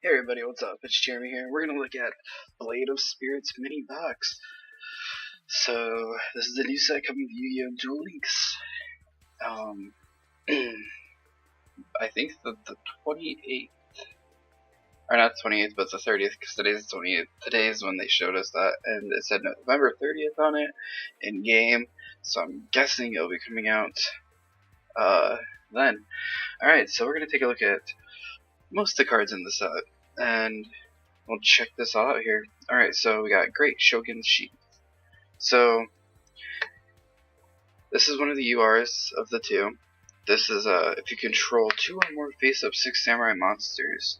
Hey everybody, what's up? It's Jeremy here. We're gonna look at Blade of Spirits mini box. So this is the new set coming with Yu-Gi-Oh! Duel Links. Um, I think the 28th, or not 28th, but the 30th, because today's the 28th. Today is when they showed us that, and it said November 30th on it in game. So I'm guessing it'll be coming out then. All right, so we're gonna take a look at most of the cards in the set, and we'll check this all out here. Alright, so we got Great Shogun's Sheath. So, this is one of the URs of the two. This is, if you control 2 or more face-up 6 samurai monsters,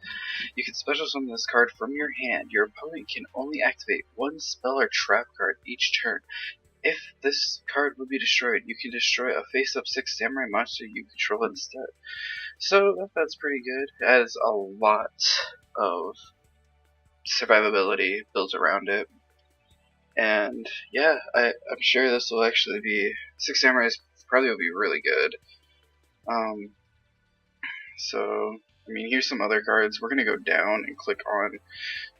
you can special summon this card from your hand. Your opponent can only activate 1 spell or trap card each turn. If this card would be destroyed, you can destroy a face-up 6 samurai monster you control instead. So, that's pretty good. It has a lot of survivability built around it, and yeah, I'm sure this will actually be 6 Samurais probably will be really good. So I mean, here's some other cards. We're gonna go down and click on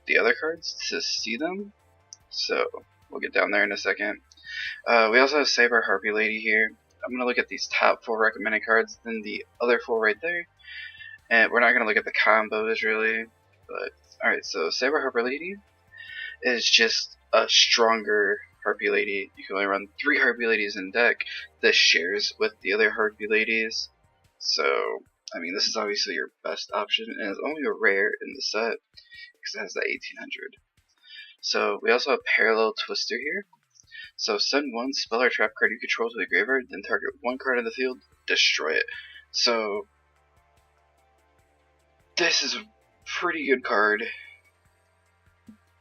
the other cards to see them, so we'll get down there in a second. We also have Saber Harpy Lady here. I'm gonna look at these top 4 recommended cards, then the other 4 right there, and we're not gonna look at the combos really, but alright, so Saber Harpy Lady is just a stronger Harpy Lady. You can only run 3 Harpy Ladies in deck. This shares with the other Harpy Ladies. So, I mean, this is obviously your best option, and it's only a rare in the set, because it has that 1800. So, we also have Parallel Twister here. So, send 1 spell or trap card you control to the graveyard, then target 1 card in the field, destroy it. So, this is a pretty good card,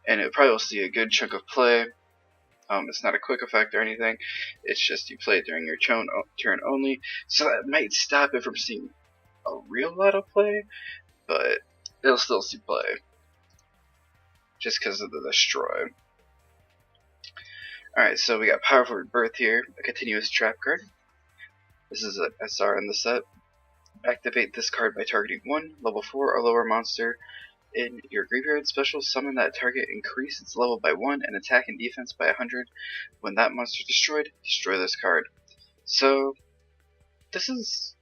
and it probably will see a good chunk of play. It's not a quick effect or anything, it's just you play it during your turn only, so that might stop it from seeing a real lot of play, but it'll still see play, just because of the destroy. Alright, so we got Powerful Rebirth here, a continuous trap card. This is an SR in the set. Activate this card by targeting 1 level 4 or lower monster in your graveyard. Special summon that target, increase its level by 1 and attack and defense by 100. When that monster is destroyed, destroy this card. So this is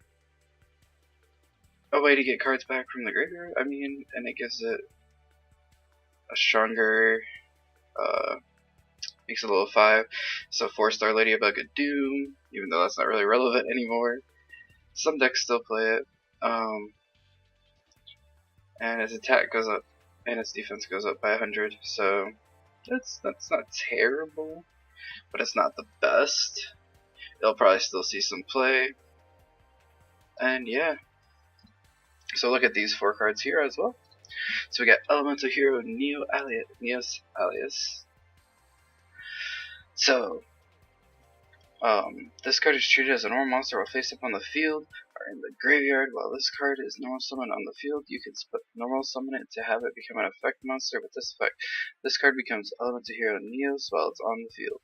a way to get cards back from the graveyard. I mean, and it gives it a stronger, makes it a level 5. So 4-star Ladybug of Doom, even though that's not really relevant anymore. Some decks still play it. And its attack goes up, and its defense goes up by 100. So that's not terrible, but it's not the best. It'll probably still see some play. And yeah, so look at these 4 cards here as well. So we got Elemental Hero Neos Alias. So this card is treated as a normal monster while face up on the field or in the graveyard. While this card is normal summoned on the field, you can normal summon it to have it become an effect monster with this effect. This card becomes Elemental Hero Neos while it's on the field,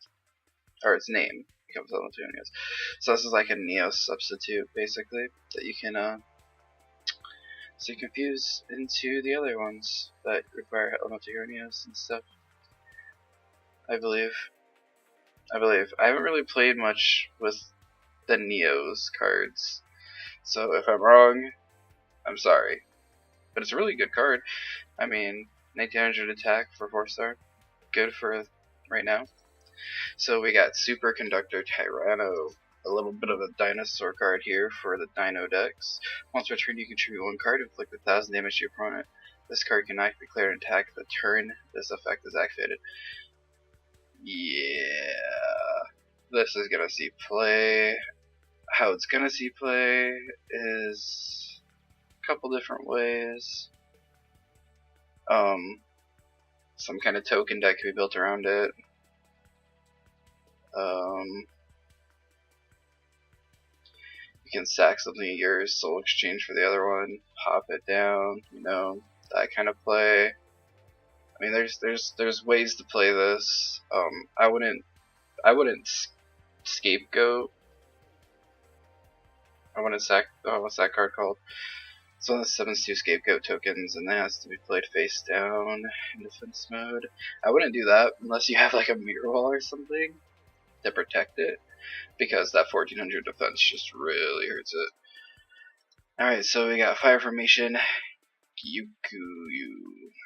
or its name becomes Elemental Hero Neos. So this is like a Neos substitute, basically, that you can so you can fuse into the other ones that require Elemental Hero Neos and stuff. I believe. I haven't really played much with the Neos cards, so if I'm wrong, I'm sorry. But it's a really good card. I mean, 1900 attack for 4-star, good for right now. So we got Superconductor Tyranno, a little bit of a dinosaur card here for the Dino decks. Once per turn, you contribute 1 card, inflict 1000 damage to your opponent. This card cannot declare an attack if the turn this effect is activated. Yeah, this is gonna see play. How it's gonna see play is a couple different ways. Some kind of token deck can be built around it. You can sack something of yours, soul exchange for the other one, pop it down, you know, that kind of play. I mean, there's ways to play this. I wouldn't scapegoat. I wouldn't sack. Oh, what's that card called? So this summons 2 scapegoat tokens, and that has to be played face down in defense mode. I wouldn't do that unless you have like a mirror wall or something to protect it, because that 1400 defense just really hurts it. Alright, so we got Fire Formation, Gyukuyu.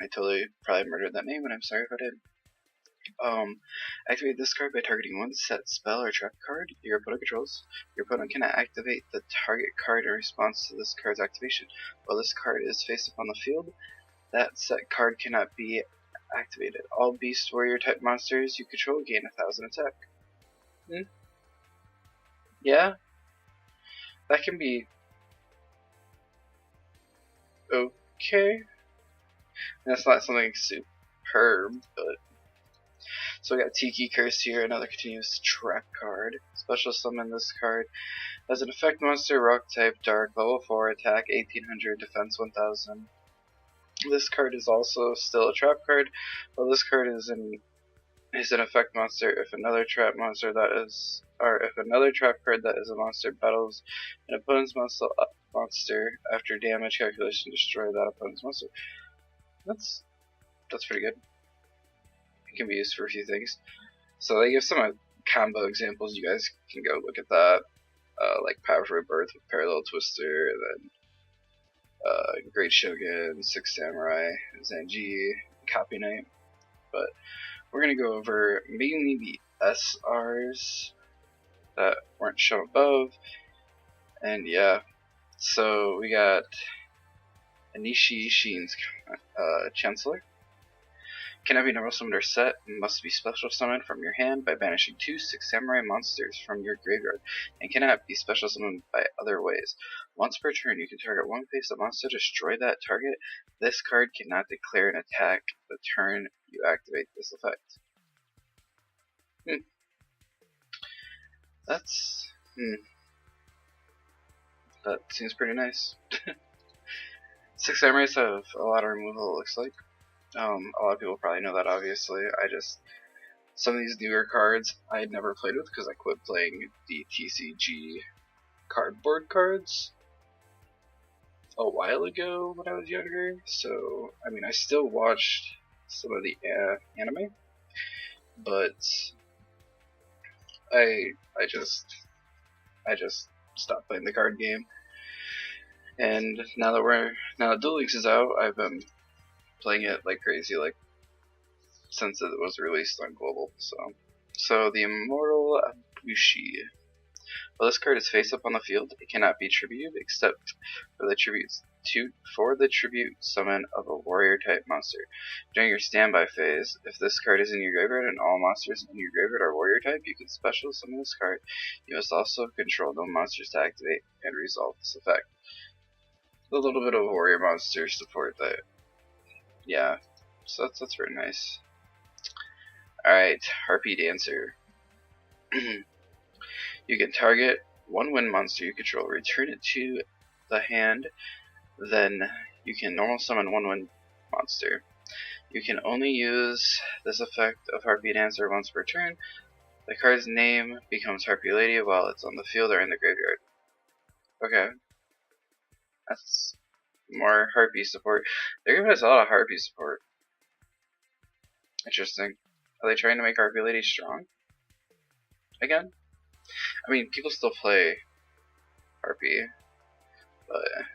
I totally probably murdered that name, and I'm sorry if I did. Activate this card by targeting one set spell or trap card your opponent controls. Your opponent cannot activate the target card in response to this card's activation. While this card is face up on the field, that set card cannot be activated. All Beast Warrior type monsters you control gain 1000 attack. Yeah, that can be okay. That's not something superb, but so we got Tiki Curse here, another continuous trap card. Special summon this card as an effect monster, rock type, dark, level 4, attack 1800, defense 1000. This card is also still a trap card, but this card is an effect monster if another trap monster that is, or if another trap card that is a monster battles an opponent's monster after damage calculation, destroy that opponent's monster. That's pretty good. It can be used for a few things. So they give some combo examples. You guys can go look at that, like Powerful Rebirth with Parallel Twister, and then Great Shogun, Six Samurai, Zanji, Copy Knight. But we're gonna go over mainly the SRs that weren't shown above, and yeah. So we got Anishi Shin's Chancellor. Cannot be normal summoned or set, must be special summoned from your hand by banishing 2 Six Samurai monsters from your graveyard, and cannot be special summoned by other ways. Once per turn, you can target one face-up monster to destroy that target. This card cannot declare an attack the turn you activate this effect. That seems pretty nice. Six Samurais have a lot of removal, it looks like. A lot of people probably know that, obviously. Some of these newer cards I had never played with because I quit playing the TCG cardboard cards a while ago when I was younger. So, I mean, I still watched some of the anime, but I just stopped playing the card game. And now that Duel Links is out, I've been playing it like crazy, like since it was released on global. So the Immortal Abushi. While this card is face up on the field, it cannot be tributed except for the tribute summon of a warrior type monster. During your standby phase, if this card is in your graveyard and all monsters in your graveyard are warrior type, you can special summon this card. You must also control no monsters to activate and resolve this effect. A little bit of warrior monster support that, yeah, so that's very nice. Alright, Harpy Dancer. You can target one wind monster you control, return it to the hand, then you can normal summon one wind monster. You can only use this effect of Harpy Dancer once per turn. The card's name becomes Harpy Lady while it's on the field or in the graveyard. Okay. That's more Harpy support. They're giving us a lot of Harpy support. Interesting. Are they trying to make Harpy Lady strong? Again? I mean, people still play Harpy, but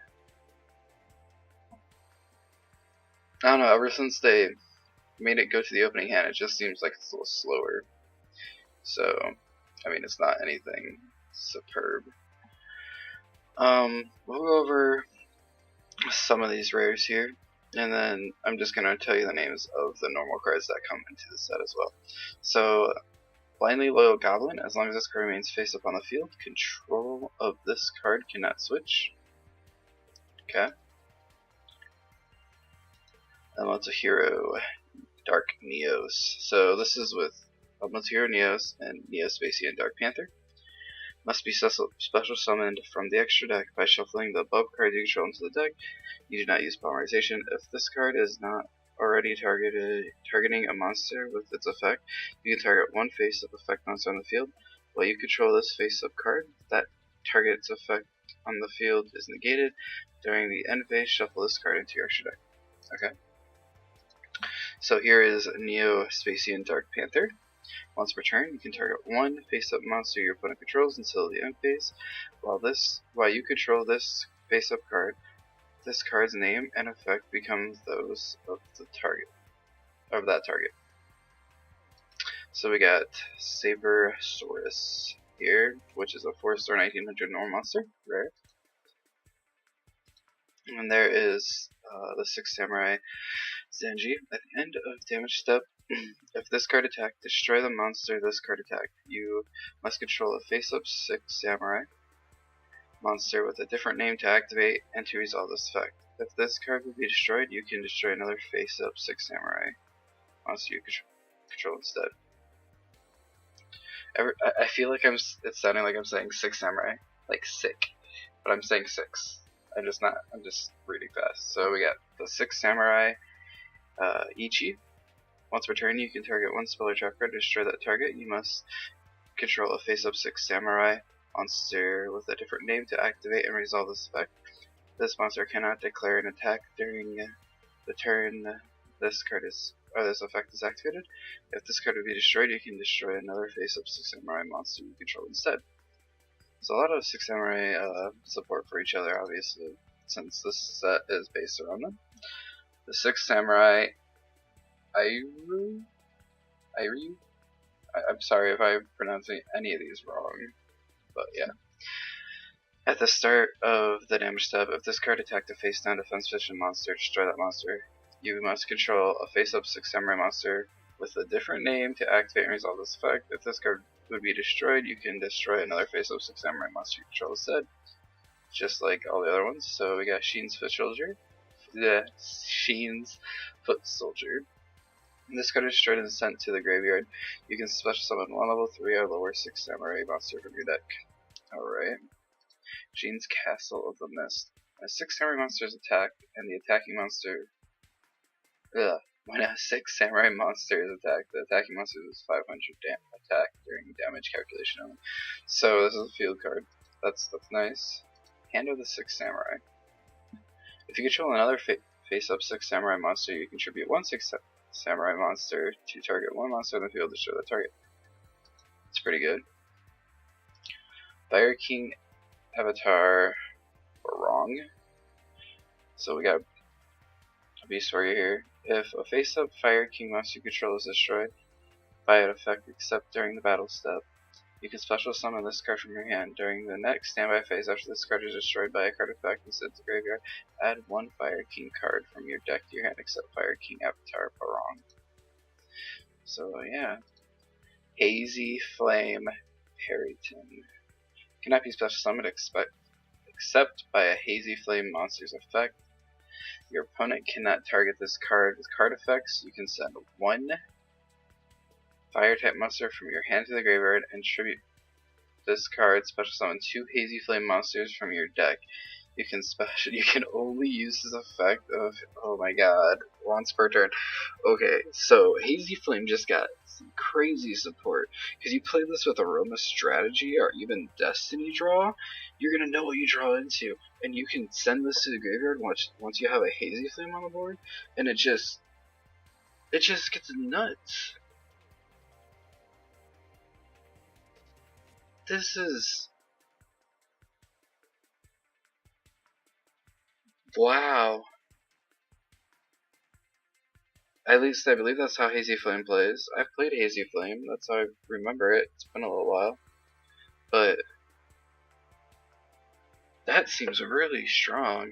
I don't know, ever since they made it go to the opening hand, it just seems like it's a little slower. So, I mean, it's not anything superb. We'll go over some of these rares here, and then I'm just going to tell you the names of the normal cards that come into the set as well. So, Blindly Loyal Goblin, as long as this card remains face up on the field, control of this card cannot switch. Okay. Elemental Hero, Dark Neos. So this is with Elemental Hero Neos and Neospacey Dark Panther. Must be special summoned from the extra deck by shuffling the above card you control into the deck. You do not use polymerization. If this card is not already targeting a monster with its effect, you can target one face-up effect monster on the field. While you control this face-up card, that target's effect on the field is negated. During the end phase, shuffle this card into your extra deck. Okay. So here is Neo Spacian Dark Panther. Once per turn, you can target one face-up monster your opponent controls until the end phase. While you control this face-up card, this card's name and effect becomes those of that target. So we got Sabersaurus here, which is a 4-star 1900 normal monster, rare. And there is the 6 Samurai Zanji. At the end of damage step, if this card attacked, destroy the monster this card attacked. You must control a face-up 6 Samurai monster with a different name to activate and to resolve this effect. If this card would be destroyed, you can destroy another face-up 6 Samurai monster you control instead. I feel like it's sounding like I'm saying 6 Samurai, like sick, but I'm saying 6. I'm just reading fast. So we got the 6 Samurai Ichi. Once per turn, you can target one spell or trap card to destroy that target. You must control a face-up 6 Samurai monster with a different name to activate and resolve this effect. This monster cannot declare an attack during the turn this effect is activated. If this card would be destroyed, you can destroy another face-up 6 Samurai monster you control instead. So a lot of 6 Samurai support for each other, obviously, since this set is based around them. The 6 Samurai Iryu? I'm sorry if I'm pronouncing any of these wrong, but yeah. At the start of the damage step, if this card attacked a face-down defense vision monster, destroy that monster. You must control a face-up 6 Samurai monster with a different name to activate and resolve this effect. If this card would be destroyed, you can destroy another face-up 6 Samurai monster you control instead, just like all the other ones. So we got Sheen's Foot Soldier. This card is destroyed and sent to the graveyard. You can special summon one level 3 or lower 6 Samurai monster from your deck. Alright. Sheen's Castle of the Mist. When a 6 Samurai monster is attacked, and the attacking monster... When a 6 Samurai monster is attacked, the attacking monster does 500 attack during damage calculation only. So this is a field card. That's nice. Hand of the 6 Samurai. If you control another face-up 6 Samurai monster, you contribute one 6 Samurai monster to target one monster in the field to destroy the target. It's pretty good. Fire King Avatar, we're wrong. So we got a Beast Warrior here. If a face-up Fire King monster you control is destroyed by an effect except during the battle step, you can special summon this card from your hand. During the next standby phase, after this card is destroyed by a card effect and sent to the graveyard, add one Fire King card from your deck to your hand except Fire King Avatar Barong. So yeah. Hazy Flame Harrington. Cannot be special summoned except by a Hazy Flame monster's effect. Your opponent cannot target this card with card effects. You can send one Fire type monster from your hand to the graveyard and tribute this card. Special summon 2 Hazy Flame monsters from your deck. You can only use this effect of, oh my god, once per turn. Okay, so Hazy Flame just got some crazy support. Because you play this with Aroma Strategy or even Destiny Draw, you're gonna know what you draw into, and you can send this to the graveyard once you have a Hazy Flame on the board, and it just gets nuts. This is... wow. At least I believe that's how Hazy Flame plays. I've played Hazy Flame, that's how I remember it. It's been a little while. But that seems really strong.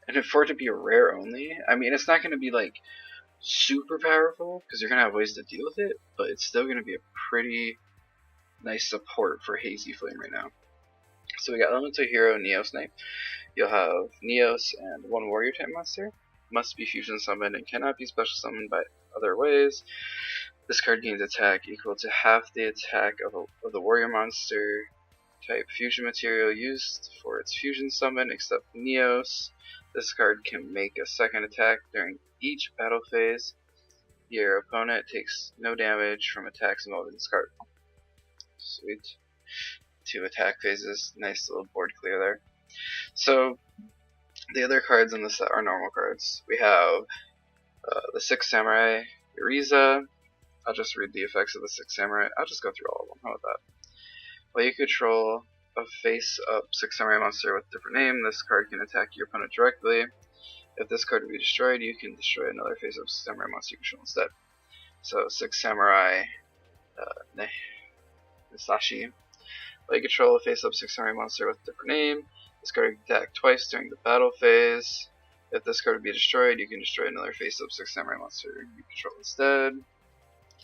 And for it to be a rare only, I mean, it's not going to be like super powerful, because you're going to have ways to deal with it, but it's still going to be a pretty nice support for Hazy Flame right now. So we got Elemental Hero Neos Knight. You'll have Neos and one Warrior type monster. Must be fusion summoned and cannot be special summoned by other ways. This card gains attack equal to half the attack of the Warrior monster type fusion material used for its fusion summon, except Neos. This card can make a second attack during each battle phase. Your opponent takes no damage from attacks involving this card. Sweet. 2 attack phases. Nice little board clear there. So the other cards in the set are normal cards. We have the 6 Samurai, Uriza. I'll just read the effects of the 6 Samurai. I'll just go through all of them. How about that? While you control a face-up 6 Samurai monster with a different name, this card can attack your opponent directly. If this card would be destroyed, you can destroy another face-up 6 Samurai monster you control instead. So 6 Samurai Nisashi. While you control a face-up 6 Samurai monster with a different name, this card can attack twice during the battle phase. If this card would be destroyed, you can destroy another face-up 6 Samurai monster you control instead.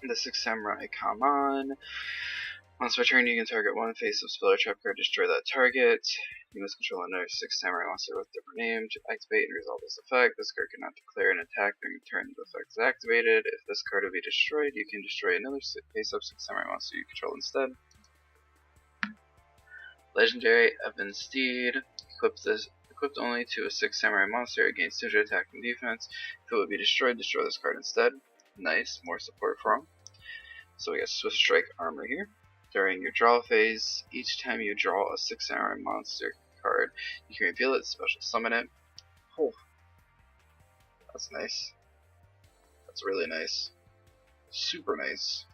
The 6 Samurai Kaman. Once per turn, you can target one face-up spell or trap card, destroy that target. You must control another 6 Samurai monster with a different name to activate and resolve this effect. This card cannot declare an attack during the turn the effect is activated. If this card would be destroyed, you can destroy another face-up 6 Samurai monster you control instead. Legendary Evan Steed. Equipped only to a 6 Samurai monster, it gains 200 attack and defense. If it would be destroyed, destroy this card instead. Nice, more support for him. So we got Swift Strike Armor here. During your draw phase, each time you draw a 6 Samurai monster card, you can reveal it, special summon it. Oh, that's nice. That's really nice. Super nice.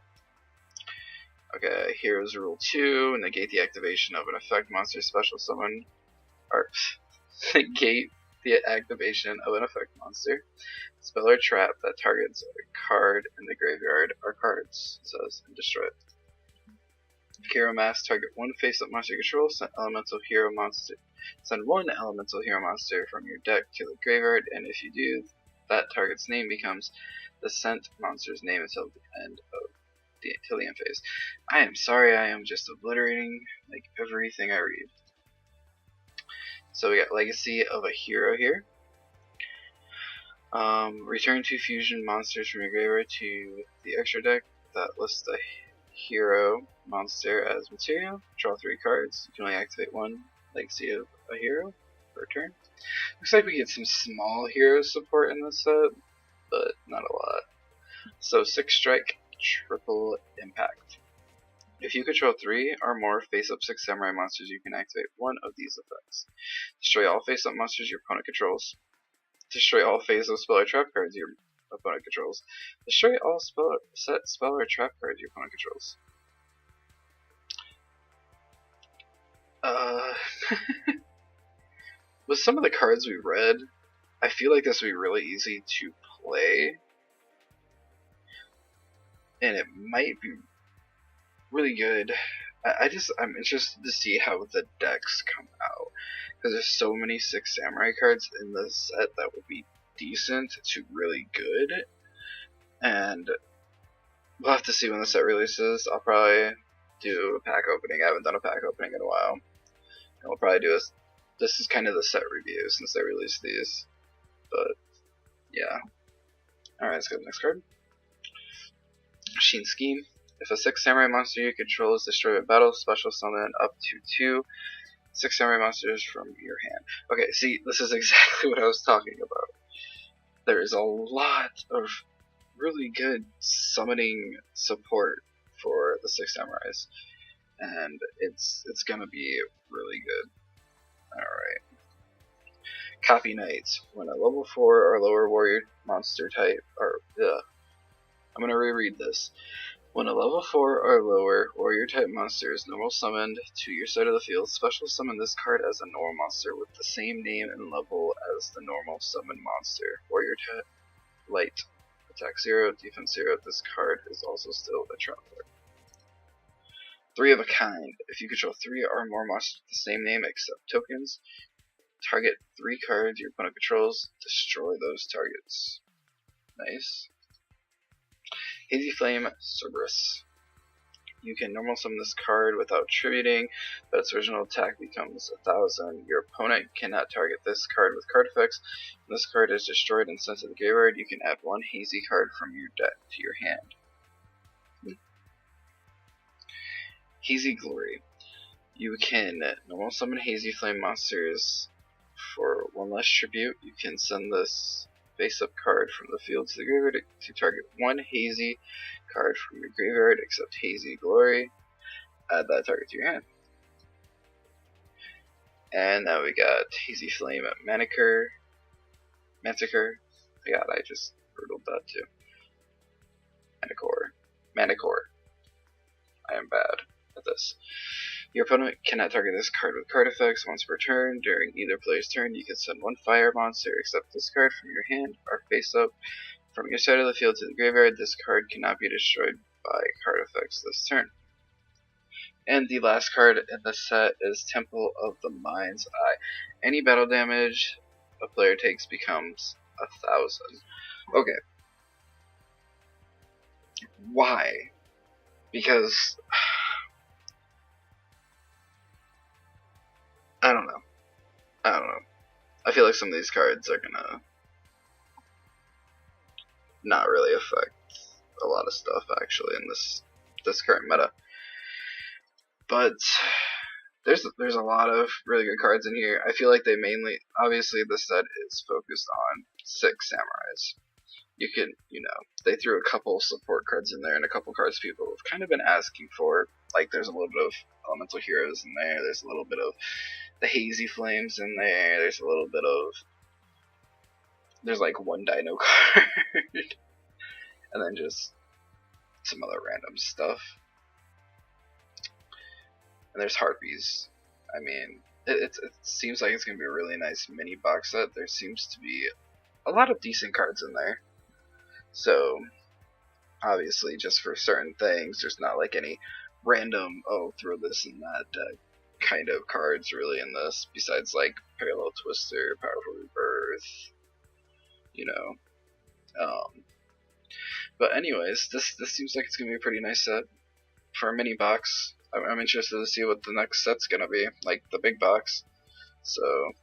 Okay, here's Rule 2. Negate the activation of an effect monster special summon. Or, negate the activation of an effect monster. Spell or trap that targets a card in the graveyard or cards, it says, and destroy it. Hero Mask, target one face-up monster you control, send one elemental hero monster from your deck to the graveyard, and if you do, that target's name becomes the sent monster's name until the end phase. I am sorry, I am just obliterating like everything I read. So we got Legacy of a Hero here. Return 2 fusion monsters from your graveyard to the extra deck that lists the hero monster as material. Draw 3 cards. You can only activate one Legacy of a Hero per turn. Looks like we get some small hero support in this set, but not a lot. So 6 strike, triple impact. If you control 3 or more face-up 6 Samurai monsters, you can activate one of these effects. Destroy all face-up monsters your opponent controls. Destroy all face-up spell or trap cards your opponent controls. Destroy all spell or trap cards your opponent controls. With some of the cards we read, I feel like this would be really easy to play. And it might be really good. I'm interested to see how the decks come out. Because there's so many 6 Samurai cards in this set that would be decent to really good. And we'll have to see when the set releases. I'll probably do a pack opening. I haven't done a pack opening in a while. And we'll probably do this is kind of the set review since they released these. But yeah. Alright, let's go to the next card. Machine Scheme. If a 6 Samurai monster you control is destroyed in battle, special summon up to 2 6 Samurai monsters from your hand. Okay, see, this is exactly what I was talking about. There is a lot of really good summoning support for the 6 Samurais, and it's gonna be really good. Alright. Copy Knights. When a level 4 or lower warrior monster type, I'm gonna reread this. When a level 4 or lower warrior type monster is normal summoned to your side of the field, special summon this card as a normal monster with the same name and level as the normal summon monster. Warrior type light. Attack 0, defense 0. This card is also still a trap card. 3 of a kind. If you control 3 or more monsters with the same name except tokens, target 3 cards your opponent controls, destroy those targets. Nice. Hazy Flame Cerberus. You can normal summon this card without tributing, but its original attack becomes 1000. Your opponent cannot target this card with card effects. When this card is destroyed and sent to the graveyard, you can add 1 hazy card from your deck to your hand. Hazy Glory. You can normal summon Hazy Flame monsters for 1 less tribute. You can send this face-up card from the field to the graveyard to target 1 hazy card from your graveyard except Hazy Glory. Add that target to your hand. And now we got Hazy Flame at Manicure. God, I just brutaled that too. Manicore. I am bad at this. Your opponent cannot target this card with card effects once per turn. During either player's turn, you can send one fire monster except this card from your hand or face up from your side of the field to the graveyard. This card cannot be destroyed by card effects this turn. And the last card in the set is Temple of the Mind's Eye. Any battle damage a player takes becomes 1,000. Okay. Why? Because I don't know. I feel like some of these cards are gonna not really affect a lot of stuff actually in this current meta. But there's a lot of really good cards in here. I feel like they mainly, obviously this set is focused on 6 samurais. You can, they threw a couple support cards in there and a couple cards people have kind of been asking for. Like there's a little bit of elemental heroes in there. There's a little bit of the hazy flames in there. There's a little bit of, there's like one dino card, and then just some other random stuff. And there's harpies. I mean, it seems like it's gonna be a really nice mini box set. There seems to be a lot of decent cards in there. So obviously, just for certain things, there's not like any random throw this and that kind of cards really in this. Besides like Parallel Twister, Powerful Rebirth, But anyways, this seems like it's gonna be a pretty nice set for a mini box. I'm interested to see what the next set's gonna be, like the big box. So,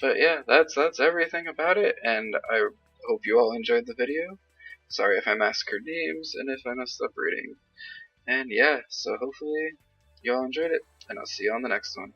But yeah, that's everything about it, and I hope you all enjoyed the video. Sorry if I massacred names and if I messed up reading. And yeah, so hopefully you all enjoyed it, and I'll see you on the next one.